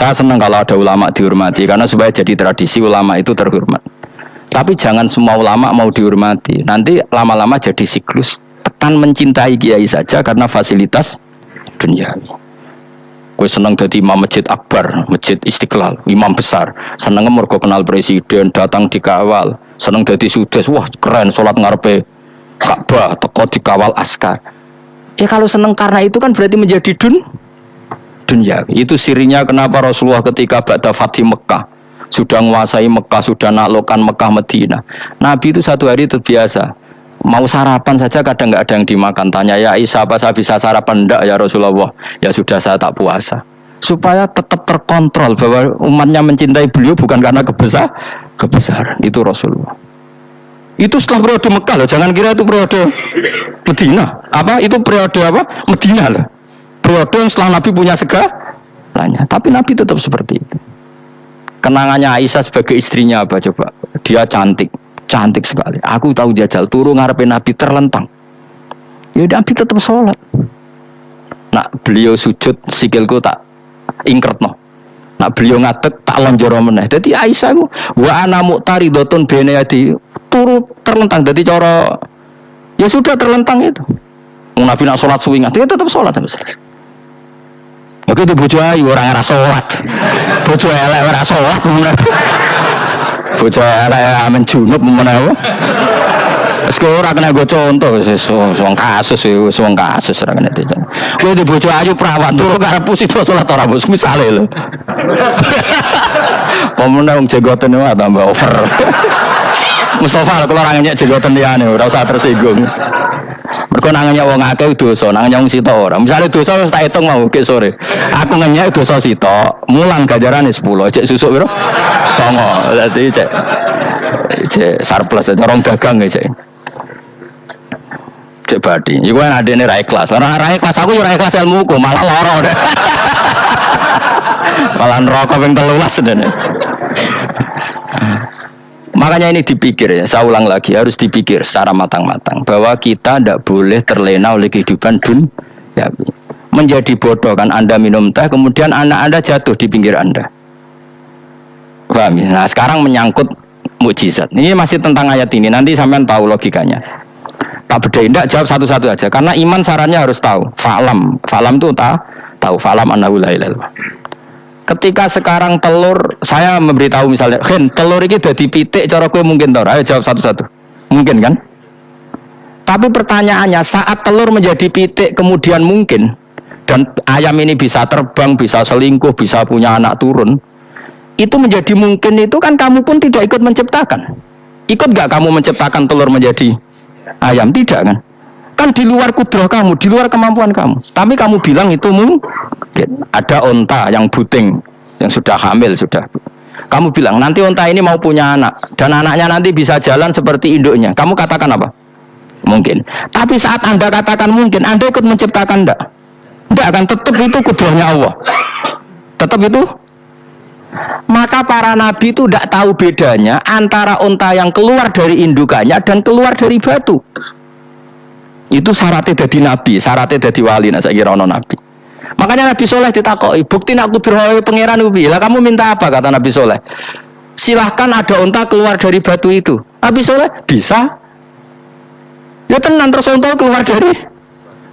Saya senang kalau ada ulama dihormati karena supaya jadi tradisi ulama itu terhormat. Tapi jangan semua ulama mau dihormati. Nanti lama-lama jadi siklus tekan mencintai kiai saja karena fasilitas duniawi. Gue seneng jadi imam masjid akbar, masjid Istiqlal, imam besar. Seneng mergo kenal presiden, datang dikawal. Seneng jadi sudes, wah keren sholat ngarepe Ka'bah, teko dikawal askar. Ya kalau seneng karena itu kan berarti menjadi duniawi. Itu sirinya kenapa Rasulullah ketika ba'da Fathi Mekah sudah menguasai Mekah, sudah naklukkan Mekah Madinah. Nabi itu satu hari terbiasa. Mau sarapan saja kadang nggak ada yang dimakan. Tanya ya Isa, apa saya bisa sarapan? Enggak ya Rasulullah. Ya sudah saya tak puasa. Supaya tetap terkontrol bahwa umatnya mencintai beliau bukan karena kebesaran. Itu Rasulullah. Itu setelah periode Mekah loh. Jangan kira itu periode Madinah. Apa itu periode apa? Madinah loh. Periode yang setelah Nabi punya segalanya. Tapi Nabi tetap seperti itu. Kenangannya Aisyah sebagai istrinya apa coba? Dia cantik sekali. Aku tahu jajal turu ngarepe Nabi terlentang. Ya Nabi tetap sholat. Nak beliau sujud sikilku tak ingkretno. Nak beliau ngadeg tak lonjoro meneh. Dadi Aisyah ku wa ana muqtaridotun bene adi turu terlentang. Dadi cara ya sudah terlentang itu. Nabi nak sholat suwi dia tetap sholat sampai selesai. Oke itu bojo ayu orang ora sholat. Bojo elek ora sholat. Bocah elek amen junub menawa. Wis ora kena go contoh wong kasus ora kena itu. Kowe di bocah ayu perawan turu karepmu sida salat ora bos misale lho. Pemene wong jenggoten wae tambah over. Mustafa kalau ora nyek jenggoten liyane ora usah tersinggung. Mergo nang nyek wong akeh dosa, nang nyek sita ora. Misale dosa wis tak hitung mau ke sore. Aku ngenyek dosa sita, mulang ganjarane 10, cek susuk piro? 9. Dadi cek surplus orang dagang cek. Cek badi. Iku kan adene ra ikhlas. Ora ikhlas aku yo ora ikhlas ilmuku, malah lara. Malah neraka ping 13 dene. Makanya ini dipikir ya, saya ulang lagi harus dipikir secara matang-matang bahwa kita tidak boleh terlena oleh kehidupan dunia. Menjadi bodoh kan Anda minum teh kemudian anak Anda jatuh di pinggir Anda. Paham ya? Nah sekarang menyangkut mukjizat. Ini masih tentang ayat ini. Nanti sampean tahu logikanya. Tak bedain, tidak jawab satu-satu aja. Karena iman sarannya harus tahu. Fa'lam itu tahu. Fa'lam annahu la ilaha illallah. Ketika sekarang telur, saya memberitahu misalnya, Hen, telur ini udah dipitik, cara gue mungkin tau. Ayo jawab satu-satu. Mungkin kan? Tapi pertanyaannya, saat telur menjadi pitik kemudian mungkin, dan ayam ini bisa terbang, bisa selingkuh, bisa punya anak turun, itu menjadi mungkin itu kan kamu pun tidak ikut menciptakan. Ikut gak kamu menciptakan telur menjadi ayam? Tidak kan? Kan di luar kudrah kamu, di luar kemampuan kamu. Tapi kamu bilang itu mungkin. Ada onta yang buting, yang sudah hamil, sudah. Kamu bilang, nanti onta ini mau punya anak. Dan anaknya nanti bisa jalan seperti induknya. Kamu katakan apa? Mungkin. Tapi saat Anda katakan mungkin, Anda ikut menciptakan enggak? Enggak kan? Tetap itu kudrahnya Allah. Tetap itu. Maka para nabi itu tidak tahu bedanya antara onta yang keluar dari indukannya dan keluar dari batu. Itu syaratnya jadi nabi, syaratnya jadi wali. Nah, saya kira ono nabi. Makanya Nabi Soleh ditakoki, bukti nak kudrahe pangeran ubi. Lah kamu minta apa kata Nabi Soleh? Silahkan ada onta keluar dari batu itu. Nabi Soleh bisa. Ya tenan terus onta keluar dari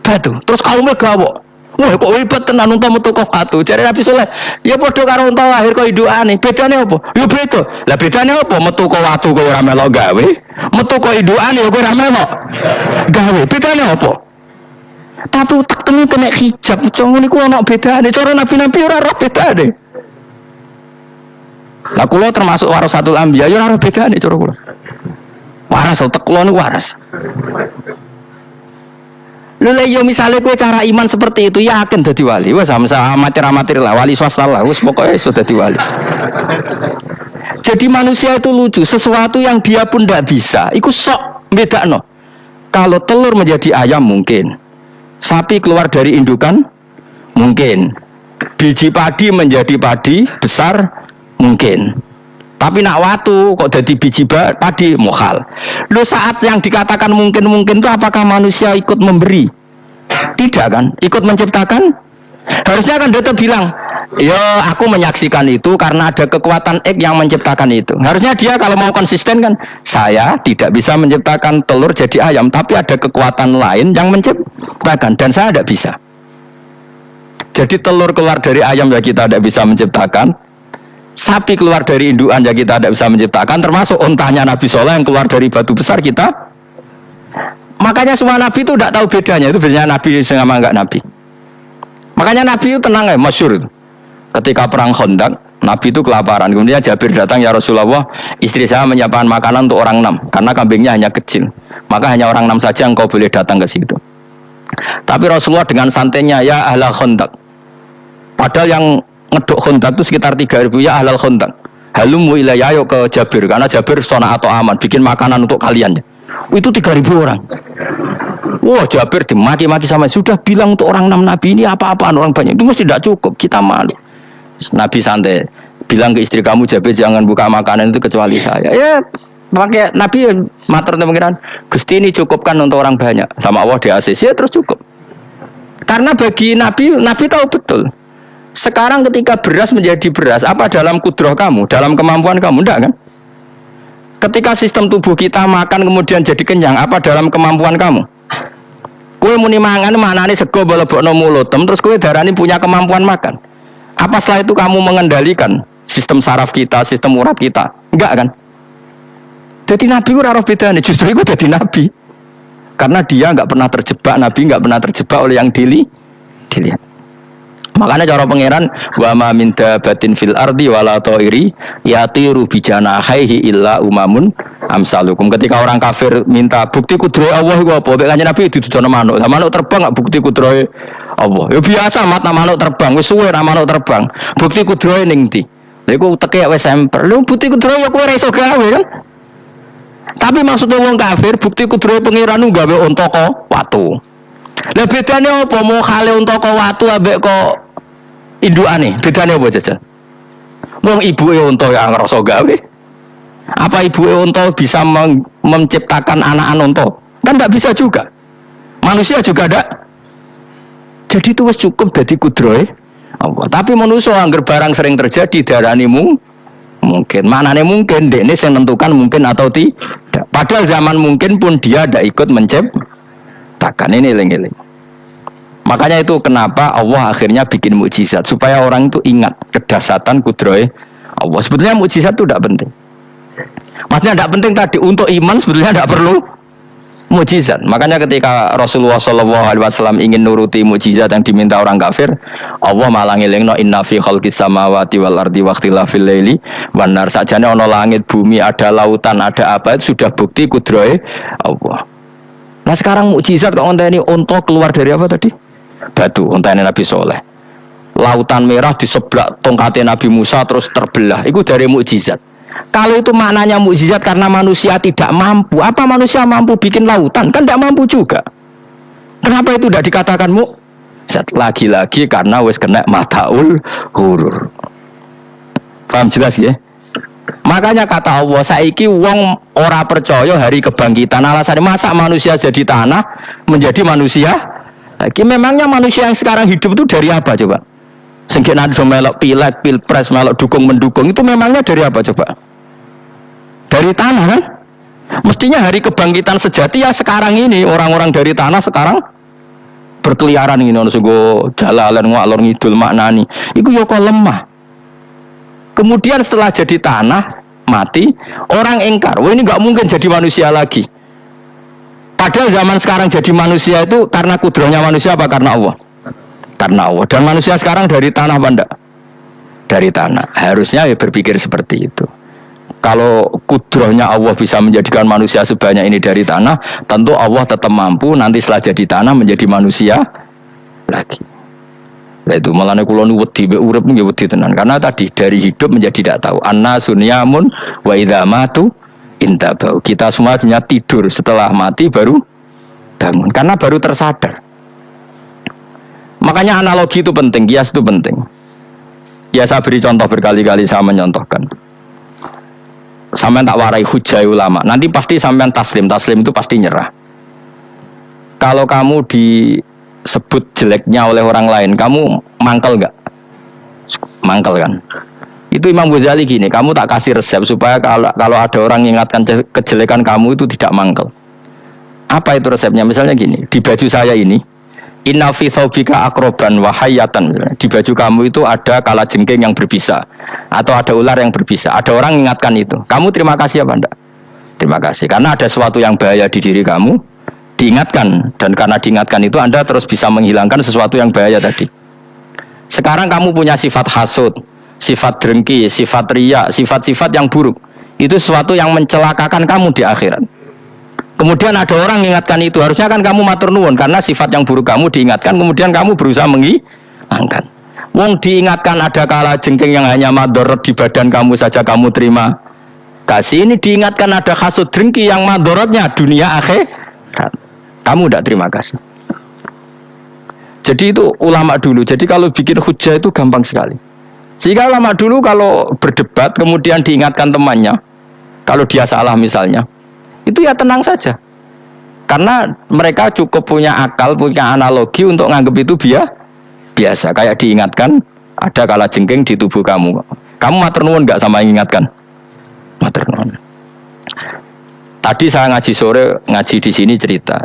batu. Terus kaumnya gawok. Wah kok hebat tenan onta metu kok batu. Jare Nabi Soleh, ya padha karo onta lahir kok indukane. Bedane apa? Ya beda. Lah bedane apa? Metu kok watu kok ora melok gawe. Metu kok indukane kok ora melok gawe. Bedane apa? Tapi tak temu kena hijab, cong niku ana bedane. Cara nabi-nabi ora roh bedane. Lah kula termasuk warasatul anbiya ya ora roh bedane cara kula. Waras utek kula niku waras. Lha yo misale kowe cara iman seperti itu yakin dadi wali. Wes sama amatir-amatir lah wali swasta lah, wis pokoke iso dadi wali. Jadi manusia itu lucu, sesuatu yang dia pun tidak bisa, iku sok bedakno. Kalau telur menjadi ayam mungkin. Sapi keluar dari indukan mungkin, biji padi menjadi padi besar mungkin, tapi nak watu kok jadi biji padi mukhal. Lu saat yang dikatakan mungkin itu apakah manusia ikut memberi? Tidak kan? Ikut menciptakan? Harusnya kan dia bilang Ya, aku menyaksikan itu karena ada kekuatan X yang menciptakan itu. Harusnya dia kalau mau konsisten kan, saya tidak bisa menciptakan telur jadi ayam, tapi ada kekuatan lain yang menciptakan dan saya tidak bisa. Jadi telur keluar dari ayam ya kita tidak bisa menciptakan, sapi keluar dari induan ya kita tidak bisa menciptakan, termasuk ontanya Nabi Soleh yang keluar dari batu besar kita. Makanya semua Nabi itu tidak tahu bedanya, itu bedanya Nabi sama enggak Nabi. Makanya Nabi itu tenang ya, masyhur. Ketika perang Khandaq, Nabi itu kelaparan. Kemudian Jabir datang, ya Rasulullah, istri saya menyiapkan makanan untuk orang 6 karena kambingnya hanya kecil. Maka hanya orang 6 saja engkau boleh datang ke situ. Tapi Rasulullah dengan santainya, ya ahlal Khandaq. Padahal yang ngeduk Khandaq itu sekitar 3.000, ya ahlal Khandaq. Halumu ilayya, ayo ke Jabir karena Jabir sona atau aman bikin makanan untuk kalian. Itu 3.000 orang. Wah, Jabir dimaki-maki sama, sudah bilang untuk orang 6 Nabi ini apa-apaan orang banyak. Itu mesti tidak cukup, kita malu. Nabi santai bilang ke istri kamu, Jabir jangan buka makanan itu kecuali saya. Ya pakai Nabi matur pengiran, Gusti ini cukupkan untuk orang banyak. Sama Allah di ACC ya terus cukup. Karena bagi Nabi, Nabi tahu betul. Sekarang ketika beras menjadi beras, apa dalam kudrah kamu, dalam kemampuan kamu? Enggak kan? Ketika sistem tubuh kita makan kemudian jadi kenyang, apa dalam kemampuan kamu? Kue muni mangan manane sego balebokno mulotem, terus kue darani punya kemampuan makan. Apa setelah itu kamu mengendalikan sistem saraf kita, sistem urat kita? Enggak kan? Jadi Nabi itu raro bedanya, justru itu jadi Nabi. Karena dia enggak pernah terjebak, Nabi enggak pernah terjebak oleh yang dilihat. Makanya cara pangeran, wa ma min dabatin fil ardi wala ta'iri yatiru bijanahihi illa umamun amsalukum. Ketika orang kafir minta bukti kudrohe Allah iku apa? Kanjeng Nabi ditujono manuk. Lah manuk terbang enggak bukti kudrohe Allah. Ya biasa mata manuk terbang, wis suwe ra manuk terbang. Bukti kudrohe ning ndi? Lha iku teke wis semper. Lha bukti kudrohe ya kowe ora iso gawe kan? Tapi maksudnya wong kafir bukti kudrohe pangeran gawe unta kok watu. Lah bedane apa mau khale unta kok watu ambek kok indukane? Bedane apa jajal? Wong ibuke unta ya ngrasa gawe. Apa ibuke unta bisa menciptakan anakan unta? Kan enggak bisa juga. Manusia juga ada. Jadi itu wis cukup dadi kudrohe Allah. Tapi manusia angger barang sering terjadi darani mungkin. Maknane mungkin dekne sing menentukan mungkin atau tidak. Padahal zaman mungkin pun dia tidak ikut menciptakan. Ini eling-eling. Makanya itu kenapa Allah akhirnya bikin mukjizat supaya orang itu ingat kedahsyatan kudrohe Allah. Sebetulnya mukjizat itu tidak penting. Maksudnya tidak penting tadi untuk iman sebetulnya tidak perlu mukjizat. Makanya ketika Rasulullah SAW ingin nuruti mukjizat yang diminta orang kafir, Allah malah ngelingno inna fi khalqis samawati wal ardi wa ikhtilafil laili wan nar. Sajane ana langit, bumi, ada lautan, ada apa itu sudah bukti kudrohe Allah. Nah sekarang mukjizat kok onteni unta keluar dari apa tadi? Batu, ontene Nabi Soleh. Lautan merah diseblak tongkatnya Nabi Musa terus terbelah. Itu dari mukjizat. Kalau itu maknanya mukjizat karena manusia tidak mampu, apa manusia mampu bikin lautan? Kan tidak mampu juga. Kenapa itu tidak dikatakan mukjizat? Lagi-lagi karena wis kena mataul hurur. Paham jelas ya? Makanya kata Allah, saiki wong ora percaya hari kebangkitan. Alasannya masa manusia jadi tanah menjadi manusia? Lagi memangnya manusia yang sekarang hidup itu dari apa coba? Sengkena do melok pileg, pilpres, melok dukung-mendukung itu memangnya dari apa coba? Dari tanah kan? Mestinya hari kebangkitan sejati ya sekarang ini orang-orang dari tanah sekarang berkeliaran ini ono sego jalalan ngalor ngidul maknani. Iku yo kok lemah. Kemudian setelah jadi tanah mati, orang ingkar, wah ini nggak mungkin jadi manusia lagi. Padahal zaman sekarang jadi manusia itu karena kudrahnya manusia apa karena Allah? Karena Allah. Dan manusia sekarang dari tanah apa enggak? Dari tanah. Harusnya ya berpikir seperti itu. Kalau kudrahnya Allah bisa menjadikan manusia sebanyak ini dari tanah, tentu Allah tetap mampu nanti setelah jadi tanah menjadi manusia lagi. Nah itu malahnya kula nu wedi be urip nggih wedi tenan karena tadi dari hidup menjadi tidak tahu. Annasu niyamun wa idza matu intabau. Kita semua punya tidur, setelah mati baru bangun karena baru tersadar. Makanya analogi itu penting, kias itu penting. Ya saya beri contoh berkali-kali, saya menyontohkan. Sampean tak warai hujai ulama. Nanti pasti sampean taslim itu pasti nyerah. Kalau kamu disebut jeleknya oleh orang lain, kamu mangkel enggak? mangkel kan. Itu Imam Ghazali gini, kamu tak kasih resep supaya kalau ada orang mengingatkan kejelekan kamu itu tidak mangkel. Apa itu resepnya? Misalnya gini, di baju saya ini, inna fi thawbika akroban wahayatan. Di baju kamu itu ada kalajengking yang berbisa, atau ada ular yang berbisa. Ada orang mengingatkan itu. Kamu terima kasih apa enggak? Terima kasih, karena ada sesuatu yang bahaya di diri kamu, diingatkan. Dan karena diingatkan itu Anda terus bisa menghilangkan sesuatu yang bahaya tadi. Sekarang kamu punya sifat hasud, sifat dengki, sifat riya, sifat-sifat yang buruk. Itu sesuatu yang mencelakakan kamu di akhirat. Kemudian ada orang mengingatkan itu, harusnya kan kamu matur nuwun karena sifat yang buruk kamu diingatkan, kemudian kamu berusaha menghilangkan. Wong diingatkan ada kalajengking yang hanya madorot di badan kamu saja kamu terima kasih, ini diingatkan ada hasud dengki yang madorotnya dunia akhirat. Kamu tidak terima kasih. Jadi itu ulama dulu. Jadi kalau bikin hujah itu gampang sekali. Sehingga ulama dulu kalau berdebat kemudian diingatkan temannya, kalau dia salah misalnya, itu ya tenang saja. Karena mereka cukup punya akal, punya analogi untuk nganggap itu biasa. Kayak diingatkan ada kalajengking di tubuh kamu. Kamu matur nuwun nggak sama ingatkan? Matur nuwun. Tadi saya ngaji sore, ngaji di sini cerita.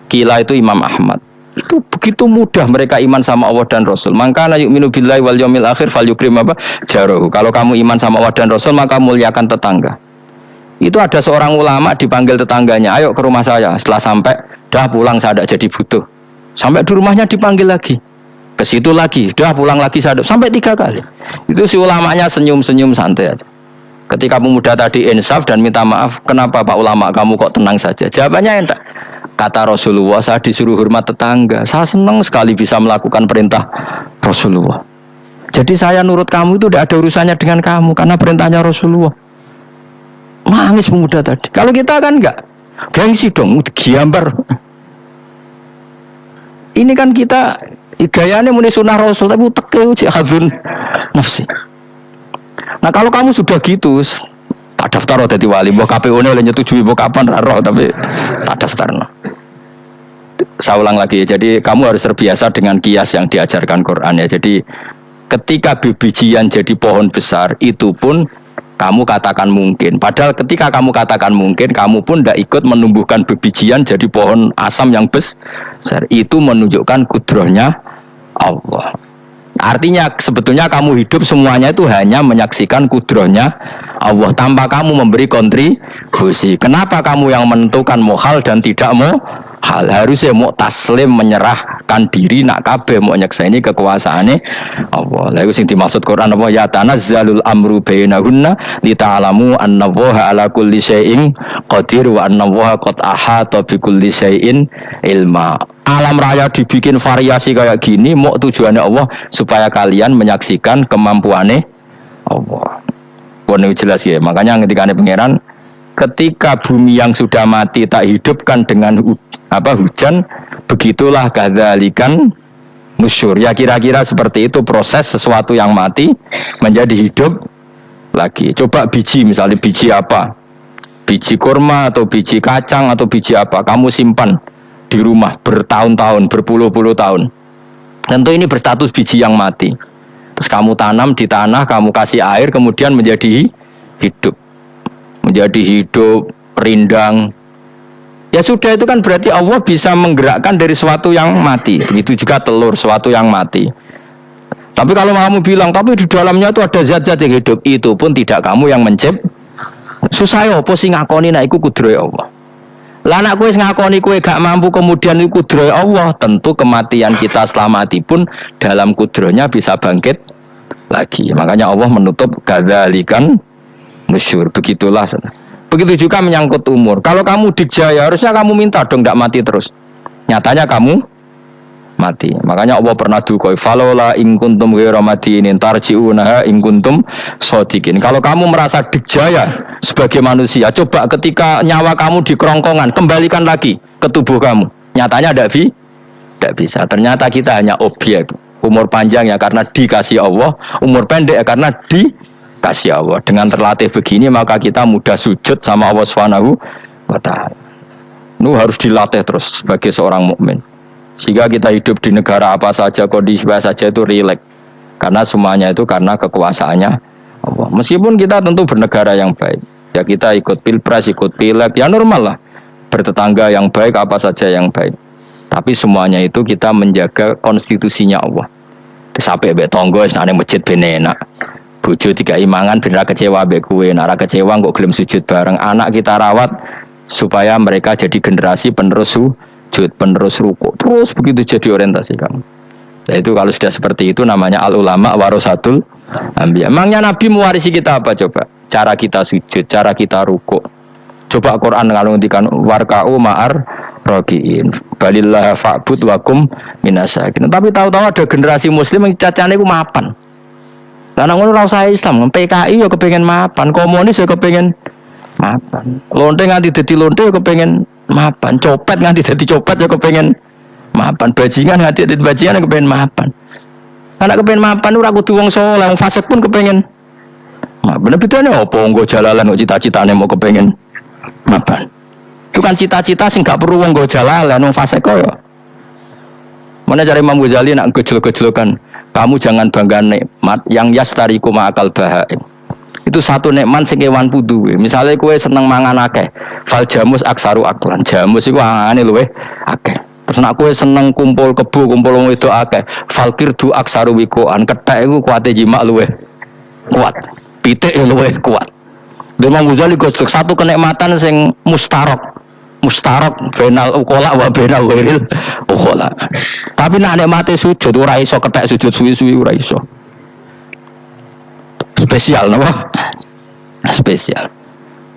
Kila itu Imam Ahmad. Itu begitu mudah mereka iman sama Allah dan Rasul. Maka la yu'minu billahi wal yaumil akhir falyukrim apa? Jarahu. Kalau kamu iman sama Allah dan Rasul maka muliakan tetangga. Itu ada seorang ulama dipanggil tetangganya, ayo ke rumah saya. Setelah sampai, dah pulang saya tidak jadi butuh. Sampai di rumahnya dipanggil lagi. Ke situ lagi, dah pulang lagi saya sampai 3 kali. Itu si ulamanya senyum-senyum santai aja. Ketika pemuda tadi insaf dan minta maaf, kenapa Pak ulama kamu kok tenang saja? Jawabannya enggak. Kata Rasulullah, saya disuruh hormat tetangga. Saya senang sekali bisa melakukan perintah Rasulullah. Jadi saya nurut kamu itu tidak ada urusannya dengan kamu, karena perintahnya Rasulullah. Nangis pemuda tadi. Kalau kita kan enggak, gengsi dong, gambar. Ini kan kita gayanya muni sunnah Rasul, tapi uteknya jihadun nafsi. Nah kalau kamu sudah gitu, tak daftar jadi wali, mbok KPU-ne oleh nyetujui mbok kapan ra roh, tapi tak daftarno. Saya ulang lagi, jadi kamu harus terbiasa dengan kias yang diajarkan Quran ya. Jadi ketika bibijian jadi pohon besar, itu pun kamu katakan mungkin. Padahal ketika kamu katakan mungkin, kamu pun tidak ikut menumbuhkan bibijian jadi pohon asam yang besar. Itu menunjukkan kudrahnya Allah. Artinya sebetulnya kamu hidup semuanya itu hanya menyaksikan kudrahnya Allah tanpa kamu memberi kontribusi. Kenapa kamu yang menentukan mau hal dan tidak mau hal? Harusnya mau taslim, menyerahkan diri nak kabeh mau nyekseni kekuasaane Allah. Lha iku sing dimaksud Quran apa ya tanazzalul amru bainahunna lita'lamu annallaha ala kulli syai'in qadir wa annallaha qad ahata bi kulli syai'in ilma. Alam raya dibikin variasi kayak gini mau tujuannya Allah supaya kalian menyaksikan kemampuannya Allah. Ini jelas ya. Makanya ketika pangeran, ketika bumi yang sudah mati tak hidupkan dengan hujan, begitulah kadzalikan nusyur. Ya kira-kira seperti itu proses sesuatu yang mati menjadi hidup lagi. Coba biji, misalnya biji apa? Biji kurma atau biji kacang atau biji apa? Kamu simpan di rumah bertahun-tahun, berpuluh-puluh tahun. Tentu ini berstatus biji yang mati. Terus kamu tanam di tanah, kamu kasih air, kemudian menjadi hidup. Menjadi hidup, rindang. Ya sudah, itu kan berarti Allah bisa menggerakkan dari sesuatu yang mati. Begitu juga telur, sesuatu yang mati. Tapi kalau kamu bilang, tapi di dalamnya itu ada zat-zat yang hidup, itu pun tidak kamu yang menciptakan. Susah ya, apa sih ngakoni nak iku kudrahe Allah. Lah anak kowe ngakoni kowe gak mampu kemudian iku kudrahe Allah, tentu kematian kita setelah mati pun dalam kudrahnya bisa bangkit lagi. Makanya Allah menutup kadzalikan nusyur. Begitulah. Begitu juga menyangkut umur. Kalau kamu dijaya harusnya kamu minta dong ndak mati terus. Nyatanya kamu mati. Makanya Allah pernah dukoi falola in kuntum ghairu madinin tarji'unaha in kuntum shodiqin. Kalau kamu merasa dijaya sebagai manusia, coba ketika nyawa kamu di kerongkongan, kembalikan lagi ke tubuh kamu. Nyatanya tidak bisa. Ternyata kita hanya objek. Umur panjang ya karena dikasih Allah, umur pendek ya karena dikasih Allah. Dengan terlatih begini maka kita mudah sujud sama Allah Subhanahu wa taala. Itu harus dilatih terus sebagai seorang mukmin. Sehingga kita hidup di negara apa saja, kondisi apa saja itu rileks. Karena semuanya itu karena kekuasaannya Allah. Meskipun kita tentu bernegara yang baik, ya kita ikut pilpres, ikut pileg, ya normal lah. Bertetangga yang baik, apa saja yang baik. Tapi semuanya itu kita menjaga konstitusinya Allah. Sampai mbek tangga wis nang masjid ben enak. Bojo tiga imangan ben ra kecewa mbek kowe, nek ra kecewa kok gelem sujud bareng. Anak kita rawat supaya mereka jadi generasi penerus sujud, penerus rukuk. Terus begitu jadi orientasi kamu. Nah, itu kalau sudah seperti itu namanya al ulama warasatul anbiya. Emangnya Nabi mewarisi kita apa coba? Cara kita sujud, cara kita rukuk. Coba Quran kalau ngendikan warka'u ma'ar rogiin balillah fa'bud wakum minasakin. Tapi tahu-tahu ada generasi muslim yang cacane ku mapan. Lah nang ngono ora usah Islam, PKI ya kepengin mapan, komunis ya kepengin mapan. Lonte nganti dadi lonte ya kepengin mapan, copet nganti dadi copet ya kepengin mapan, bajingan nganti dadi bajingan ya kepengin mapan. Anak kepengin mapan ora kudu wong saleh, wong fasik pun kepengin mapan. Bedane opo nggo jalalan kok cita-citane mau kepengin mapan. Itu kan cita-cita sing gak perlu wong nggo jalalan, wong fasik kok ya. Mana cari Imam Ghazali nak gejol-gejolokan, kamu jangan bangga nikmat yang yastariku ma'akal bahaim. Itu satu nikmat sing kewan duwe. Misale kowe seneng mangan akeh, fal jamus aksaru aklan. Jamus iku angane luweh akeh. Terus nak kowe seneng kumpul kebo, kumpul wong wedok akeh, fal kirdu aksaru wikoan. Kethek iku kuwate jimak luweh kuat. Pitik luweh kuat. Imam Ghazali gosok satu kenikmatan sing mustarok benal ukola wa benal wiril ukola. Tapi nak nikmate sujud ora iso kethek sujud suwi-suwi ora iso. Spesial napa? Spesial.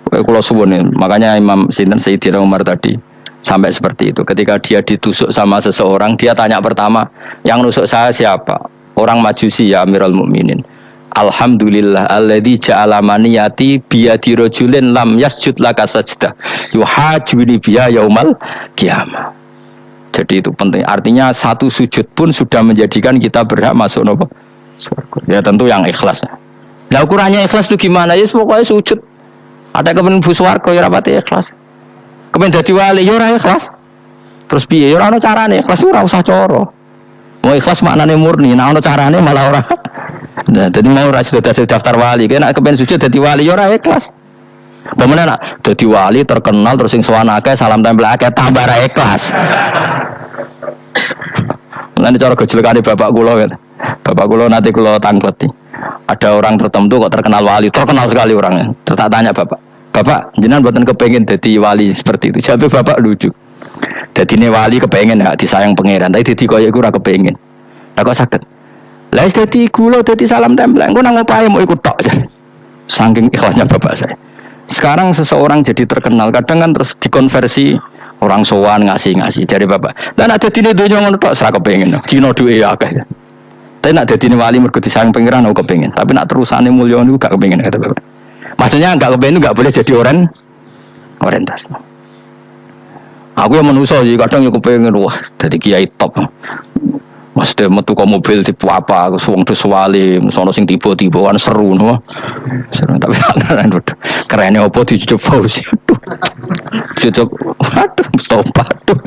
Kalau suwun makanya Imam Sinten Sayyidina Umar tadi sampai seperti itu. Ketika dia ditusuk sama seseorang, dia tanya pertama, yang nusuk saya siapa? Orang Majusi ya Amirul Mukminin. Alhamdulillah alladzi ja'ala maniyati biyadi rajulin lam yasjud laka sajdah yuhajuni biya yaumal qiyamah. Jadi itu penting. Artinya satu sujud pun sudah menjadikan kita berhak masuk napa? Surga. Ya tentu yang ikhlas. Nah ukurannya ikhlas itu gimana? Ya pokoknya sujud. Ada kepen bu swarga ya rapati ikhlas. Kepen dadi wali ya ora ikhlas. Terus piye? Ya ora ono carane ikhlas ora usah cara. Mau ikhlas maknane murni, nek ono carane malah ora. Nah, jadi mau ora sudah daftar wali, kena kepen sujud dadi wali ya ora ikhlas. Pemene nak dadi wali terkenal terus sing sowan akeh salam tempel akeh tambah ra ikhlas. Lan cara gejolekane bapak kula kan. Bapak kula nanti kula tangkleti. Ada orang tertentu kok terkenal wali, terkenal sekali orangnya. Terus tak tanya bapak, jenengan mboten kepengin dadi wali seperti itu. Jawab bapak lucu. Dadine wali kepengin gak disayang pangeran, tapi dadi koyo iku ora kepengin. Lah kok saged? Lah wis dadi kula dadi salam tempel, engko nang opahe mau ikut tok. Saking ikhlasnya bapak saya. Sekarang seseorang jadi terkenal, kadang kan terus dikonversi orang sowan ngasih dari bapak. Lah nek dadine donya ngono tok ora kepengin. Dina duwe akeh. Tapi nak dadine wali mergo disayang pangeran aku kepengin. Tapi nak terusane mulya niku gak kepengin kata bapak. Maksudnya gak kepengin gak boleh jadi orientasi. Aku yang manusia sih kadang yo kepengin wah dadi kiai top. Maksudnya metu ke mobil tipe apa, suwung terus wali, sono sing tiba-tiba kan seru, no? Seru tapi sangat kerennya apa dicucuk Fauzi, cucuk, aduh, stop, aduh,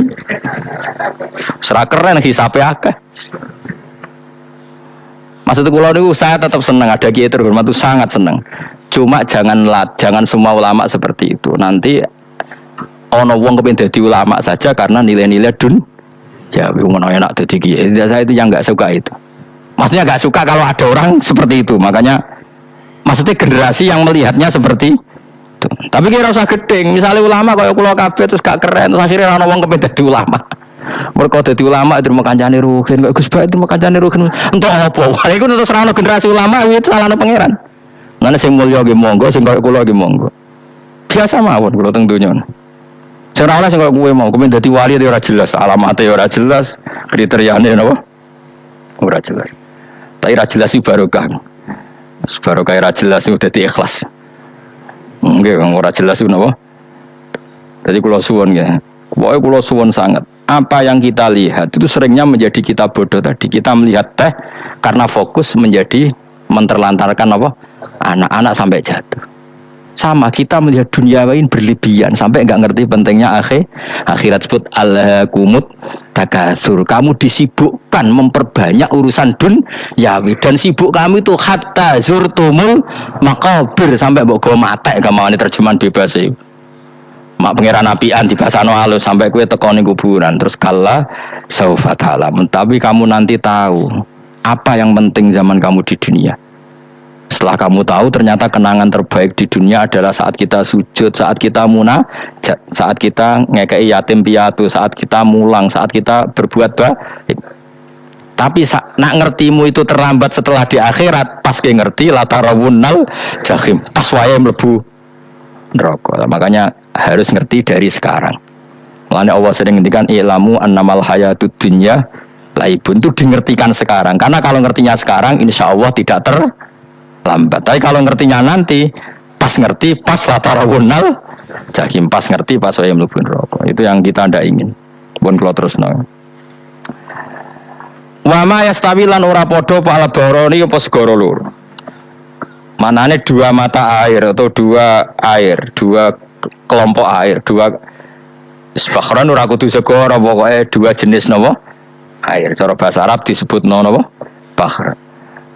serah keren sih sampai akeh. Maksudnya kalau itu saya tetap senang ada kiai terhormat itu sangat senang. Cuma jangan semua ulama seperti itu. Nanti ono wong kepengin dadi ulama saja karena nilai-nilai ya, ngono enak dadi kiai. Saya itu yang enggak suka itu. Maksudnya enggak suka kalau ada orang seperti itu. Makanya maksudnya generasi yang melihatnya seperti itu. Tapi kira usah gedeng. Misalnya ulama kaya kula kabeh terus gak keren, terus akhirnya ana wong kepengin dadi ulama. Mergo dadi ulama itu kancane ruhin, kok Gus Bae itu kancane ruhin. Entuk apa? Wah, iku terus ana generasi ulama itu salahne pangeran. Ngene sing mulya nggih monggo, sing kaya kula nggih monggo. Biasa mawon kula teng donya. Cara Allah sing kok kowe mau kepen dadi wali ora jelas, alamate ora jelas, kriteriane napa? Ora jelas. Tapi ora jelas iki barokah. Barokah ora jelas iku dadi ikhlas. Nggih ora jelas iku napa? Dadi kula suwun nggih. Pokoke kula suwun sangat. Apa yang kita lihat itu seringnya menjadi kita bodoh tadi. Kita melihat teh karena fokus menjadi menterlantarkan apa? Anak-anak sampai jatuh. Sama kita melihat dunia lain berlebihan sampai nggak ngerti pentingnya akhirat. Sebut al-kumut takatsur. Kamu disibukkan memperbanyak urusan duniawi dan sibuk kamu itu hatta zurtumul maqabir sampai mbok go matek gamane terjemahan bebas e. Mak pangeran apian dibasano halus sampai kowe teko ning kuburan terus kala saufa ta'lam. Tapi kamu nanti tahu apa yang penting zaman kamu di dunia. Setelah kamu tahu ternyata kenangan terbaik di dunia adalah saat kita sujud, saat kita munajat, saat kita ngekei yatim piatu, saat kita mulang, saat kita berbuat baik. Tapi nak ngertimu itu terlambat setelah di akhirat, pas ke ngerti latarawunnal jahim, pas wae mlebu neraka. Makanya harus ngerti dari sekarang. Makanya Allah sering ngendikan ilamu annamal hayatud dunya laibun, itu dingertikan sekarang. Karena kalau ngertinya sekarang insya Allah tidak terlambat. Tapi kalau ngertinya nanti, pas ngerti, pas latarawunnal jahim, pas ngerti, pas wae mlebu neraka. Itu yang kita ndak ingin. Pun kula terusno. Wa ma yastawi lan ora padha pal barani apa segara loro. Manane dua mata air atau dua air, dua kelompok air, dua sebakran ora kudu segara, pokoke dua jenis napa? Air. Cara bahasa Arab disebut napa? Bahr.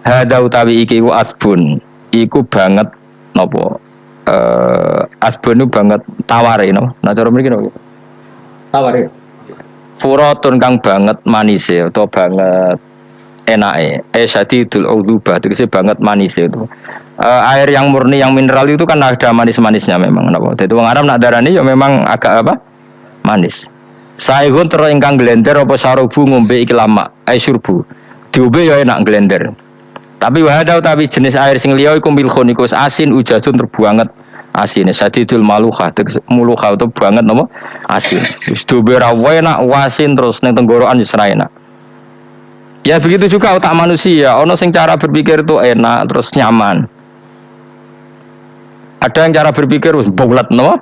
Hada utawi iki ku asbun. Iku banget napa? Asbun itu banget taware no. Nah cara mriki napa? Taware. Furatun kang banget manise atau banget enake. Syadidul udubah tegese banget manise itu. Air yang murni yang mineral itu kan ada manis-manisnya memang napa. Dadi wong Arab nak darani ya memang agak apa? Manis. Saihun ter ingkang glender apa sarubu ngombe iki lama. Surbu. Diombe ya enak glender. Tapi wahada utawi jenis air sing liya iku milkhun iku asin ujadun terbuanget asin. Sadidul maluha muluha itu banget napa asin. Wis diombe ra enak wasin terus ning tenggorokan wis ra enak. Ya begitu juga otak manusia, ono sing cara berpikir itu enak terus nyaman. Ada yang cara berpikir wis bulat napa?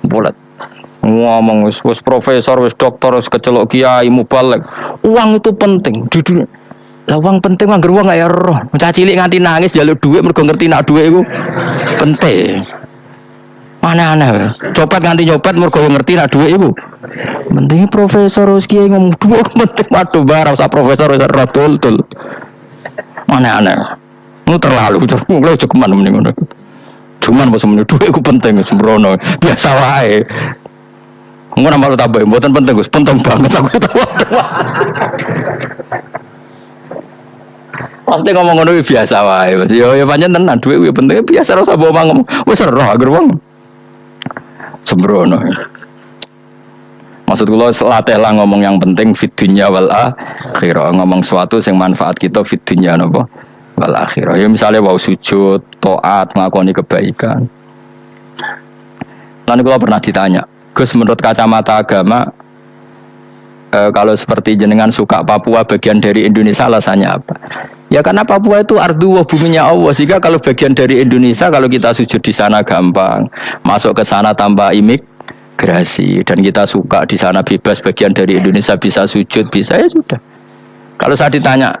Bulat. Ngomong wis profesor, wis doktor, wis kecelok kiai mubalek. Uang itu penting di dunia. Lah uang penting anggar uang gak ya roh. Bocah cilik nganti nangis njaluk dhuwit mergo ngerti nak dhuwit iku penting. Mana-ana. Copet nganti nyopet mergo ngerti nak dhuwit iku. Penting profesor wis kiai ngomong dhuwit penting waduh bar usah profesor wis ora tul-tul. Mana-ana. Mu terlalu mulai cukup men ngono. Cuman pas meneh dhuwit iku penting sembrono. Biasa wae. Engko nambah tambah mboten penting Gus, penting banget aku tahu. Pasti ngomong ngono biasa wae. Ya pancen tenan dhuwit kuwi penting biasa ora usah ngomong. Wis roh agar wong sembrono. Maksud kula latih lah ngomong yang penting fid dunya wal akhirah, ngomong sesuatu yang manfaat kita fid dunya napa wal akhirah. Ya misalnya wau sujud, taat, ngakoni kebaikan. Lan kula pernah ditanya, Gus menurut kacamata agama kalau seperti jenengan suka Papua bagian dari Indonesia alasannya apa? Ya karena Papua itu ardu wa buminya Allah. Sehingga kalau bagian dari Indonesia kalau kita sujud di sana gampang, masuk ke sana tanpa imigrasi dan kita suka di sana bebas bagian dari Indonesia bisa sujud bisa ya sudah. Kalau saya ditanya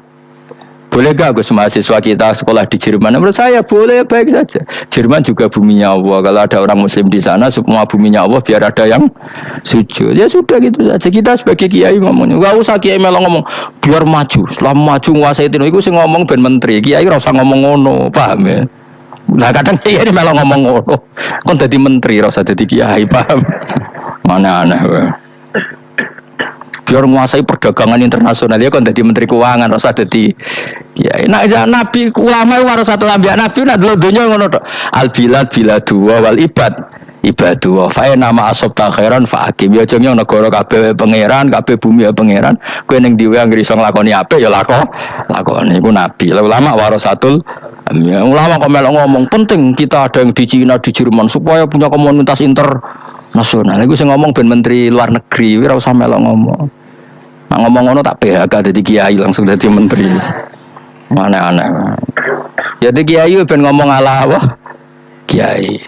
boleh gak Gus mahasiswa kita sekolah di Jerman? Menurut saya boleh, baik saja. Jerman juga buminya Allah. Kalau ada orang Muslim di sana, semua buminya Allah biar ada yang sujud. Ya sudah gitu saja. Kita sebagai kiai ngomongnya, gak usah kiai melong ngomong biar maju. Setelah maju nguasai itu sih ngomong ben menteri. Kiai rasa ngomong ngono, paham ya? Nah kadang kiai melong ngomong ngono. Kon jadi menteri rasa jadi kiai, paham? Mana aneh. Biar menguasai perdagangan internasional ya kan jadi menteri keuangan rasa jadi ya enak aja nabi ulama harus satu ambiak nabi nak dulu dunia ngono tok al bilad biladu wal ibadu fa nama asob takhiran fa hakim ya jenenge negara kabeh pangeran kabeh bumi ya pangeran kowe ning diwe anggere iso nglakoni apik ya lakoni iku nabi ulama warasatul ulama kok melok ngomong penting kita ada yang di Cina di Jerman supaya punya komunitas nasional, itu saya ngomong ben menteri luar negeri, ora usah melok ngomong. Nah, ngomong ngono tak PHK jadi kiai langsung jadi menteri. Aneh-aneh. Jadi kiai ben ngomong ala wah kiai.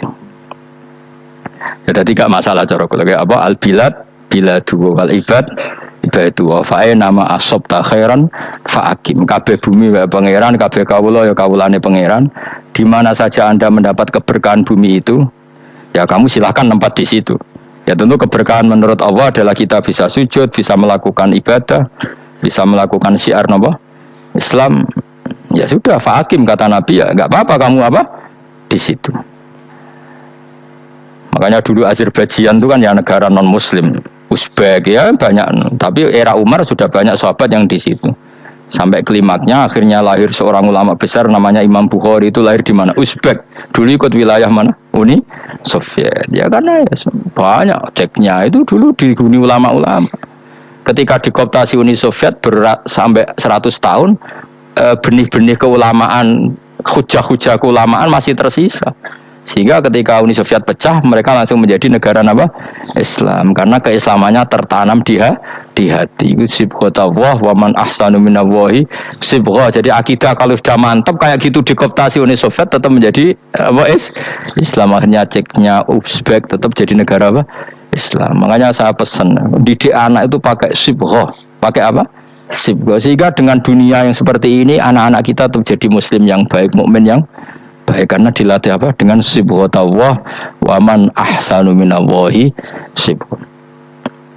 Ya tadi gak masalah cara kula apa al bilad biladu wal ibadu wa fa nama asob ta khairan fa akim kabeh bumi wae pangeran kabeh kawula ya kawulane pangeran Di mana saja Anda mendapat keberkahan bumi itu, ya kamu silahkan tempat di situ. Ya tentu keberkahan menurut Allah adalah kita bisa sujud, bisa melakukan ibadah, bisa melakukan syiar Islam. Ya sudah, fahakim kata Nabi, ya nggak apa-apa kamu di situ. Makanya dulu Azerbaijan itu kan ya negara non Muslim, Uzbek ya banyak. Tapi era Umar sudah banyak sahabat yang di situ. Sampai klimaknya akhirnya lahir seorang ulama besar namanya Imam Bukhari, itu lahir di mana? Uzbek. Dulu ikut wilayah mana? Uni Soviet. Ya karena ya, banyak ceknya itu dulu dihuni ulama-ulama. Ketika dikooptasi Uni Soviet sampai 100 tahun, benih-benih keulamaan, hujah-hujah keulamaan masih tersisa. Sehingga ketika Uni Soviet pecah, mereka langsung menjadi negara Islam, karena keislamannya tertanam di hati. Sibghatullah wa man ahsanu minallahi sibghah. Jadi akidah kalau sudah mantap kayak gitu dikooptasi Uni Soviet tetap menjadi Islam. Akhirnya ceknya Uzbek tetap jadi negara Islam. Makanya saya pesan didik anak itu pakai sibghah. Pakai sibghah. Sehingga dengan dunia yang seperti ini anak-anak kita tetap jadi muslim yang baik, mukmin yang baik, karena dilatih dengan sibghatullah wa man ahsanu minallahi sibghah.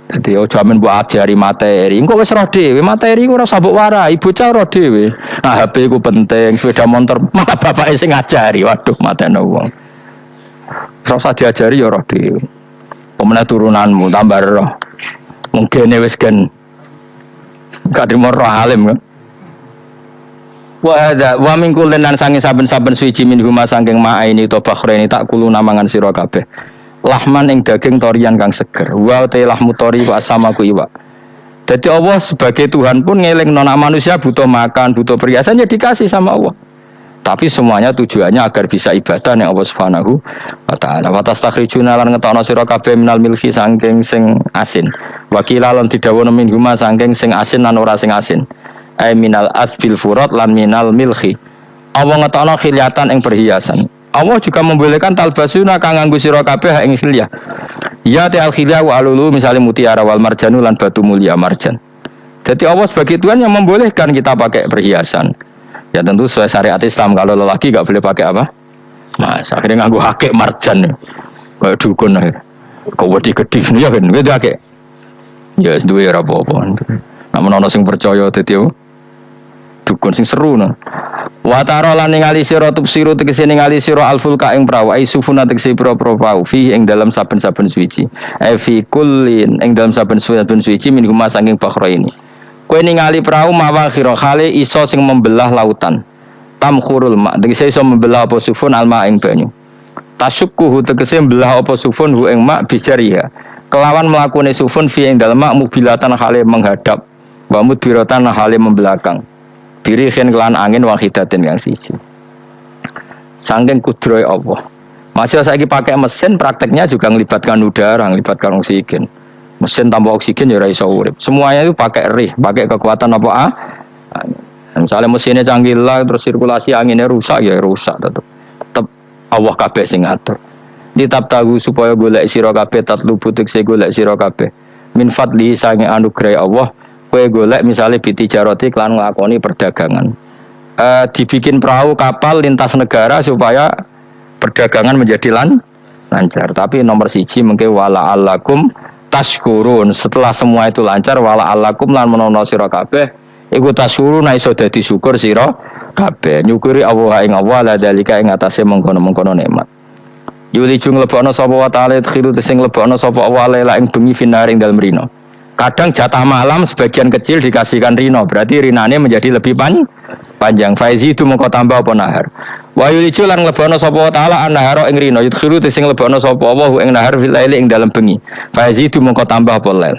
Jadi jamin buat ajari materi. Engko wis roh dhewe, materi ku ora sabuk warai, bocah roh dhewe. Nah, HP ku penting, sepeda motor malah bapake sing ngajari. Waduh, matene wong. Ora usah diajari ya roh dhewe. Pemene turunanmu tambah roh. Mungkin wis gen gak trimo roh alim kan. Wa min kullin lan sange saben-saben suci min huma saking ma'aini to bakhreni tak kulo namangan sira kabeh. Lahman ing daging torian kang seger. Wa te lahmu tori wa samaku iwa. Jadi Allah sebagai Tuhan pun ngelingno nek manusia butuh makan, butuh perhiasan ya dikasih sama Allah. Tapi semuanya tujuannya agar bisa ibadah ning Allah Subhanahu wa taala. Wa tastakhrijuna lan ngetokno sira kabeh minal milhi saking sing asin. Wa kilalon didhawuhna min huma saking sing asin lan ora sing asin. Ai minal asbil furat lan minal milhi. Allah ngetokno khilyatan ing perhiasan. Allah juga membolehkan talbasuna kang nganggo sira kabeh ing khilyah. Ya ta'al khilyah wa alulu misalnya mutiara wal marjanu lan batu mulia marjan. Jadi Allah sebagai Tuhan yang membolehkan kita pakai perhiasan. Ya tentu sesuai syariat Islam, kalau lelaki enggak boleh pakai Mas, akhirnya nganggo akeh marjan. Kayak dukun akhir. Kau wedi gedhi ya kan, gitu akeh. Ya duwe ora apa-apa. Namun ana sing percaya dadi dukun sing seru nah. Wa tara lan ningali sira tubsiru tegese ningali sira alfulka ing prawu ai sufuna tegese pro-pro prawu fi ing dalam saben-saben suci. Fi kullin ing dalam saben-saben suci min huma saking bakhra ini. Kowe ningali prawu mawakhira khale iso sing membelah lautan. Tamkhurul ma tegese iso membelah apa sufun alma ing banyu. Tasukkuhu tegese membelah apa sufun hu ing ma bijariha. Kelawan mlakune sufun fi ing dalem ma mubilatan khale menghadap. Wa mudbiratan khale membelakang. Birihin kelan angin wahidatin yang siji. Saking kudroy Allah. Masih saiki pakai mesin, prakteknya juga melibatkan udara, melibatkan oksigen. Mesin tanpa oksigen ya ora iso urip. Semuanya itu pakai rih, pakai kekuatan apa? Misalnya mesinnya canggih lah, terus sirkulasi anginnya rusak ya rusak tetep. Tetep Allah kabeh sing ngatur. Ditab tahu supaya golek sira kabeh tatlubu tekse golek sira kabeh. Min fadli sange anugerah Allah. Kowe golek misalnya bitijaroti klan nglakoni perdagangan. Dibikin perahu kapal lintas negara supaya perdagangan menjadi lancar. Tapi nomor siji mungkin wala alakum tashkurun. Setelah semua itu lancar wala alakum lan menono sira kabeh iku tashkurun iso dadi syukur sira kabeh. Nyukuri Allah ing Allah la dalika ing atase mengkono-mengkono nikmat. Yuli jung lebokno sapa wa ta'ala khiru sing lebokno sapa Allah la ing bengi finar ing dalem rino. Kadang jatah malam sebagian kecil dikasihkan rino, berarti rinane menjadi lebih panjang. Faizi itu mengko tambah apa nahar. Wa yulicu lan lebono sapa taala an-nahara ing rino, yudkhiru sing lebono sapa Allah ing nahar fil laili ing dalem bengi. Faizi itu mengko tambah apa lail.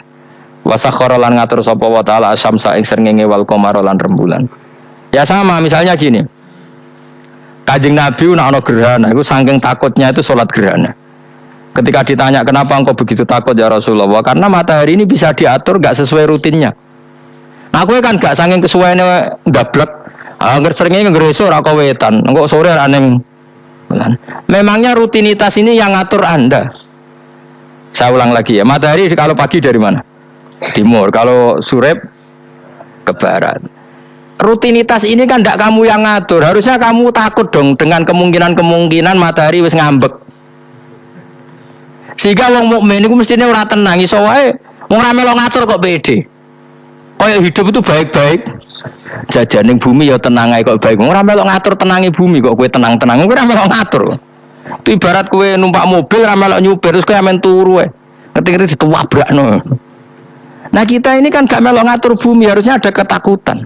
Wa sakhara lan ngatur sapa wa taala asyamsa ing srengenge wal qamara lan rembulan. Ya sama misalnya gini. Kanjeng Nabi ana gerhana, iku saking takutnya itu salat gerhana. Ketika ditanya kenapa engkau begitu takut ya Rasulullah, karena matahari ini bisa diatur gak sesuai rutinnya. Aku kan gak saking kesuaiannya gablek. Angger seringnya ngresuk ora wetan, engko sore aneh. Memangnya rutinitas ini yang ngatur Anda. Saya ulang lagi ya, matahari kalau pagi dari mana? Timur, kalau sore ke barat. rutinitas ini kan tidak kamu yang ngatur. Harusnya kamu takut dong dengan kemungkinan matahari wis ngambek. Sehingga wong mukmin iku mestine ora tenang iso wae wong ra melo ngatur kok pede. Kaya hidup itu baik-baik. Jajaning bumi ya tenang ae kok baik. Wong ora melo ngatur tenange bumi kok kowe tenang-tenang. Kowe ora melo ngatur. Itu ibarat kowe numpak mobil ra melo nyupir terus kowe amen turu wae. Ngerti-ngerti ditawabrakno. Nah kita ini kan gak melo ngatur bumi, harusnya ada ketakutan.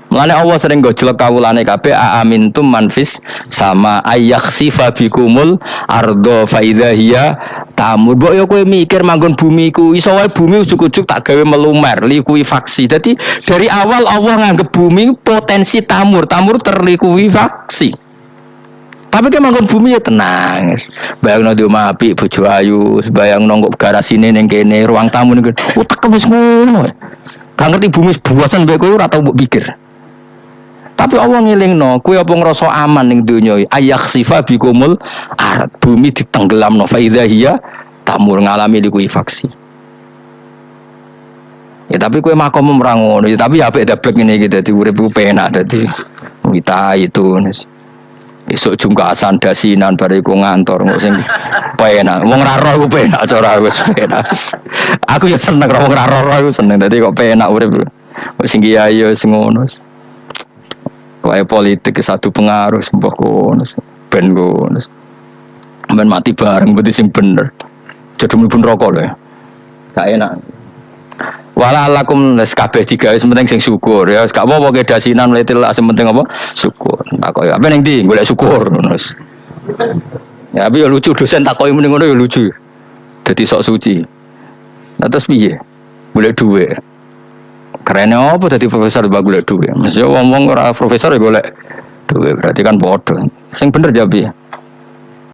Mulane Allah sering gojlek kawulane kabeh aamintum manfis sama ayakhsifa bikumul ardo fa idza hiya tamur. Mbok yo kowe mikir manggon bumi ku iso wae bumi ujug-ujug tak gawe melumer likuifaksi. Dadi dari awal Allah nganggep bumi potensi tamur terlikuifaksi. Tapi kan manggon bumi ya tenang. Bayangno di omah apik bojo ayu, bayangno kok garasine ning kene, ruang tamu ning kene. Utek wis ngono. Gak ngerti bumi buasan mbek kowe ora tau mbok pikir. Tapi Allah ngelingno, kowe apa ngrasa aman ning donya iki? Ayakhsifa bikumul ard, bumi ditenggelamno fa idza hiya tamur ngalami likuifaksi. Ya tapi kowe makom ora ngono, ya tapi apik dablek ngene iki dadi urip ku penak dadi kita itu. Esuk jungkasan dasinan bariku ngantor kok sing penak. Wong ra roh ku penak cara wis penak. Aku ya seneng wong ra roh aku seneng dadi kok penak urip. Wis sing kiai ya sing ngono. Wae politik satu pengaruh mbah kono ben kono men mati bareng berarti sing bener jadi mlebu neraka lho ya gak enak wala lakum les kabeh digawe penting sing syukur ya gak apa-apa ke dasinan mletil sing penting apa syukur takoki apa ning ndi golek syukur ngono ya tapi ya lucu dosen takoki mending ngono ya lucu dadi sok suci nah terus piye golek dhuwit keren apa jadi profesor mbak golek duit. Maksudnya ngomong ora profesor ya golek duit berarti kan bodoh. Sing bener jawab ya.